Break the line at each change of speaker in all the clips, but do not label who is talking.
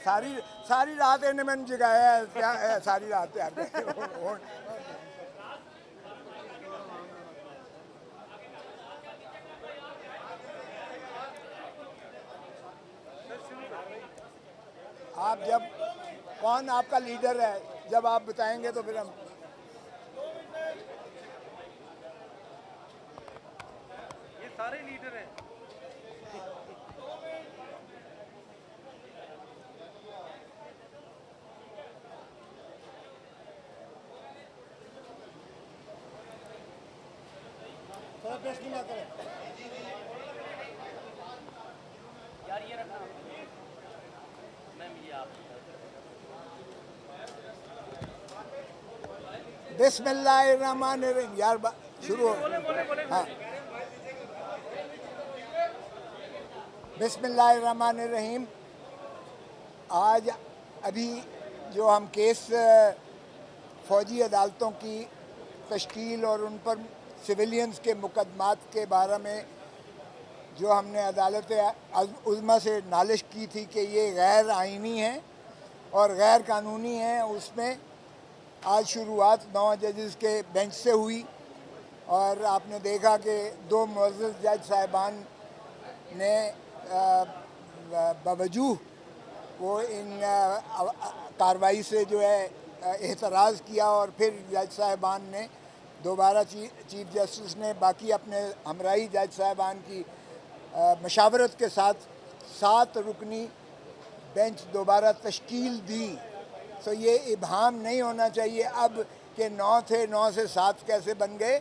ساری رات انہیں میں نے جگایا ہے، ساری رات آ گئے۔ آپ جب کون آپ کا لیڈر ہے، جب آپ بتائیں گے تو پھر ہم
یہ سارے لیڈر ہیں۔ یار یہ رکھنا میم، یہ آپ
بسم اللہ الرحمن الرحیم یار شروع ہو۔ ہاں، بسم اللہ الرحمن الرحیم۔ آج ابھی جو ہم کیس فوجی عدالتوں کی تشکیل اور ان پر سویلینز کے مقدمات کے بارے میں جو ہم نے عدالت عظمیٰ سے نالش کی تھی کہ یہ غیر آئینی ہیں اور غیر قانونی ہیں، اس میں آج شروعات 9 ججز کے بینچ سے ہوئی، اور آپ نے دیکھا کہ 2 معزز جج صاحبان نے باوجہ وہ ان کارروائی سے جو ہے اعتراض کیا، اور پھر جج صاحبان نے دوبارہ چیف جسٹس نے باقی اپنے ہمراہی جج صاحبان کی مشاورت کے ساتھ 7 رکنی بینچ دوبارہ تشکیل دی۔ تو یہ ابہام نہیں ہونا چاہیے اب کہ 9 تھے، 9 سے 7 کیسے بن گئے،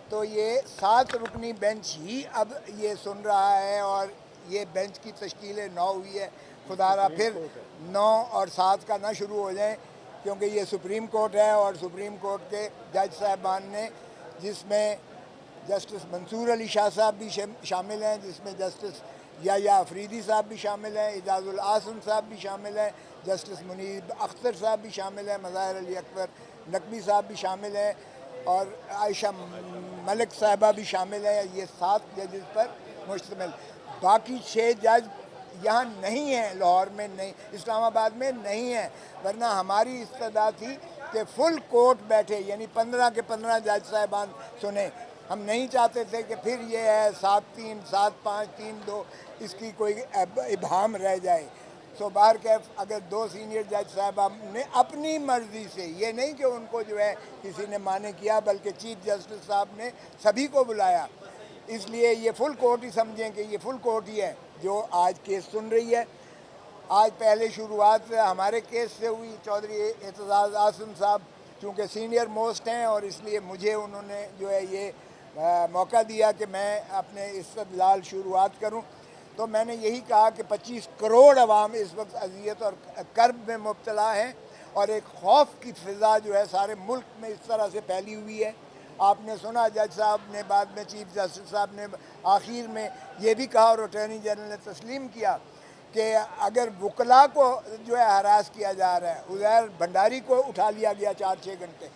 تو یہ 7 رکنی بینچ ہی اب یہ سن رہا ہے، اور یہ بینچ کی تشکیل 9 ہوئی ہے۔ خدا را پھر 9 اور 7 کا نہ شروع ہو جائیں، کیونکہ یہ سپریم کورٹ ہے، اور سپریم کورٹ کے جج صاحبان نے، جس میں جسٹس منصور علی شاہ صاحب بھی شامل ہیں، جس میں جسٹس یحییٰ افریدی صاحب بھی شامل ہیں، اعجاز الحسن صاحب بھی شامل ہیں، جسٹس منیب اختر صاحب بھی شامل ہیں، مظاہر علی اکبر نقوی صاحب بھی شامل ہیں، اور عائشہ ملک صاحبہ بھی شامل ہیں۔ یہ 7 ججز پر مشتمل، باقی 6 جج یہاں نہیں ہیں، لاہور میں نہیں، اسلام آباد میں نہیں ہیں، ورنہ ہماری استدعا تھی کہ فل کورٹ بیٹھے، یعنی 15 کے 15 جج صاحبان سنیں۔ ہم نہیں چاہتے تھے کہ پھر یہ ہے 7-3 7-5 3-2 اس کی کوئی ابہام رہ جائے۔ سو بہرکیف اگر 2 سینئر جج صاحبان نے اپنی مرضی سے، یہ نہیں کہ ان کو جو ہے کسی نے مانے کیا، بلکہ چیف جسٹس صاحب نے سبھی کو بلایا، اس لیے یہ فل کورٹ ہی سمجھیں کہ یہ فل کورٹ ہی ہے جو آج کیس سن رہی ہے۔ آج پہلے شروعات ہمارے کیس سے ہوئی، چودھری اعتزاز احسن صاحب چونکہ سینئر موسٹ ہیں، اور اس لیے مجھے انہوں نے جو ہے یہ موقع دیا کہ میں اپنے استدلال شروعات کروں، تو میں نے یہی کہا کہ 25 کروڑ عوام اس وقت اذیت اور کرب میں مبتلا ہیں، اور ایک خوف کی فضا جو ہے سارے ملک میں اس طرح سے پھیلی ہوئی ہے۔ آپ نے سنا جج صاحب نے بعد میں، چیف جسٹس صاحب نے آخر میں یہ بھی کہا، اور اٹارنی جنرل نے تسلیم کیا کہ اگر وکلاء کو جو ہے ہراس کیا جا رہا ہے، عزیر بھنڈاری کو اٹھا لیا گیا 4-6 گھنٹے،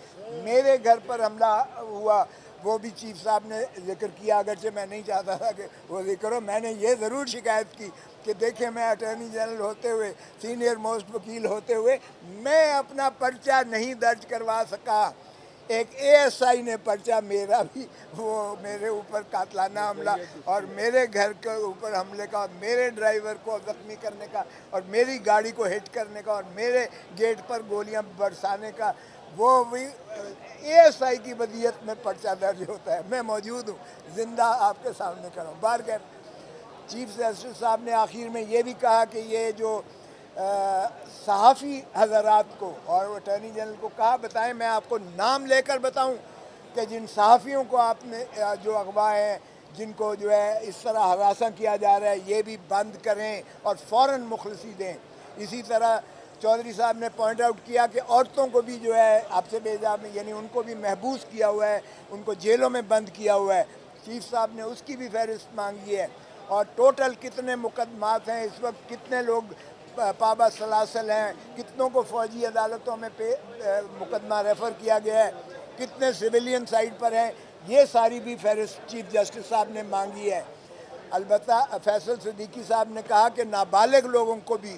میرے گھر پر حملہ ہوا، وہ بھی چیف صاحب نے ذکر کیا، اگرچہ میں نہیں چاہتا تھا کہ وہ ذکر ہو۔ میں نے یہ ضرور شکایت کی کہ دیکھیں، میں اٹارنی جنرل ہوتے ہوئے، سینئر موسٹ وکیل ہوتے ہوئے، میں اپنا پرچہ نہیں درج کروا سکا۔ ایک اے ایس آئی نے پرچہ میرا بھی، وہ میرے اوپر قاتلانہ حملہ اور میرے گھر کے اوپر حملے کا، اور میرے ڈرائیور کو زخمی کرنے کا، اور میری گاڑی کو ہٹ کرنے کا، اور میرے گیٹ پر گولیاں برسانے کا، وہ بھی اے ایس آئی کی ودیت میں پرچہ درج ہوتا ہے۔ میں موجود ہوں، زندہ آپ کے سامنے کھڑا ہوں۔ بہرکیف چیف جسٹس صاحب نے آخر میں یہ بھی کہا کہ یہ جو صحافی حضرات کو، اور اٹارنی جنرل کو کہا بتائیں، میں آپ کو نام لے کر بتاؤں کہ جن صحافیوں کو آپ نے جو اغوا ہیں، جن کو جو ہے اس طرح ہراساں کیا جا رہا ہے، یہ بھی بند کریں اور فوراً مخلصی دیں۔ اسی طرح چودھری صاحب نے پوائنٹ آؤٹ کیا کہ عورتوں کو بھی جو ہے آپ سے بیجا میں، یعنی ان کو بھی محبوس کیا ہوا ہے، ان کو جیلوں میں بند کیا ہوا ہے۔ چیف صاحب نے اس کی بھی فہرست مانگی ہے، اور ٹوٹل کتنے مقدمات ہیں اس وقت، کتنے لوگ پابہ سلاسل ہیں، کتنوں کو فوجی عدالتوں میں مقدمہ ریفر کیا گیا ہے، کتنے سویلین سائڈ پر ہیں، یہ ساری بھی فہرست چیف جسٹس صاحب نے مانگی ہے۔ البتہ فیصل صدیقی صاحب نے کہا کہ نابالغ لوگوں کو بھی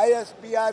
ISPR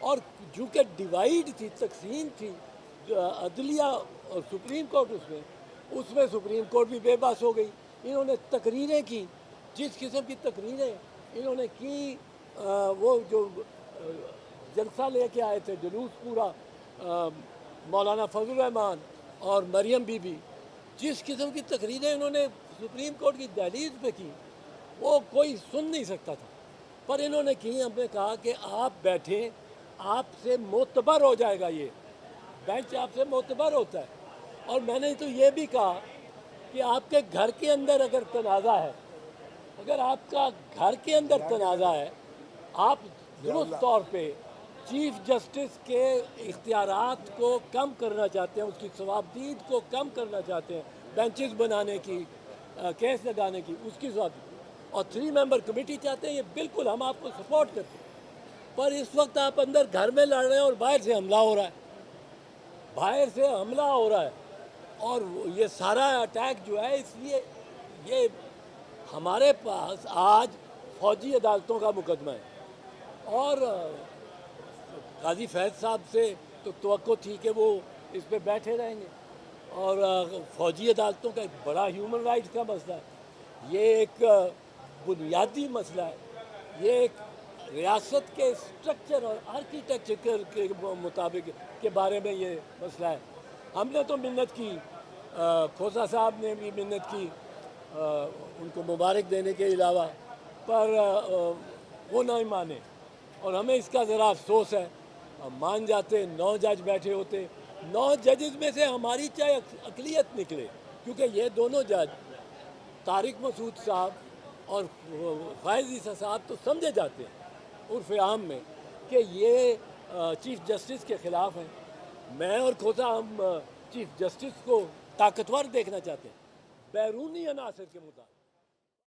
اور چونکہ ڈیوائڈ تھی، تقسیم تھی عدلیہ اور سپریم کورٹ، اس میں سپریم کورٹ بھی بے بس ہو گئی. انہوں نے تقریریں کی، جس قسم کی تقریریں انہوں نے کی، وہ جو جلسہ لے کے آئے تھے، جلوس پورا، مولانا فضل الرحمان اور مریم بی بی، جس قسم کی تقریریں انہوں نے سپریم کورٹ کی دہلیز پہ کی، وہ کوئی سن نہیں سکتا تھا. پر انہوں نے کی. ہم نے کہا کہ آپ بیٹھیں، آپ سے معتبر ہو جائے گا، یہ بینچ آپ سے معتبر ہوتا ہے. اور میں نے تو یہ بھی کہا کہ آپ کے گھر کے اندر اگر تنازع ہے، اگر آپ کا گھر کے اندر تنازع ہے، آپ درست طور پہ چیف جسٹس کے اختیارات کو کم کرنا چاہتے ہیں، اس کی ثوابدید کو کم کرنا چاہتے ہیں، بینچز بنانے کی، کیس لگانے کی، اس کی ثوابدید، اور 3 ممبر کمیٹی چاہتے ہیں، یہ بالکل ہم آپ کو سپورٹ کرتے ہیں. پر اس وقت آپ اندر گھر میں لڑ رہے ہیں اور باہر سے حملہ ہو رہا ہے، باہر سے حملہ ہو رہا ہے. اور یہ سارا اٹیک جو ہے، اس لیے یہ ہمارے پاس آج فوجی عدالتوں کا مقدمہ ہے، اور قاضی فیض صاحب سے تو توقع تھی کہ وہ اس پہ بیٹھے رہیں گے، اور فوجی عدالتوں کا ایک بڑا ہیومن رائٹس کا مسئلہ ہے. یہ ایک بنیادی مسئلہ ہے، یہ ایک ریاست کے اسٹرکچر اور آرکیٹیکچر کے مطابق کے بارے میں یہ مسئلہ ہے. ہم نے تو منت کی، کھوسا صاحب نے بھی منت کی ان کو مبارک دینے کے علاوہ، پر وہ نہیں مانے، اور ہمیں اس کا ذرا افسوس ہے. ہم مان جاتے، 9 جج بیٹھے ہوتے، 9 ججز میں سے ہماری چاہے اقلیت نکلے، کیونکہ یہ دونوں جج طارق مسعود صاحب اور فائز عیسیٰ صاحب تو سمجھے جاتے ہیں عرف عام میں کہ یہ چیف جسٹس کے خلاف ہیں. میں اور کھوسا ہم چیف جسٹس کو طاقتور دیکھنا چاہتے ہیں، بیرونی عناصر کے مطابق.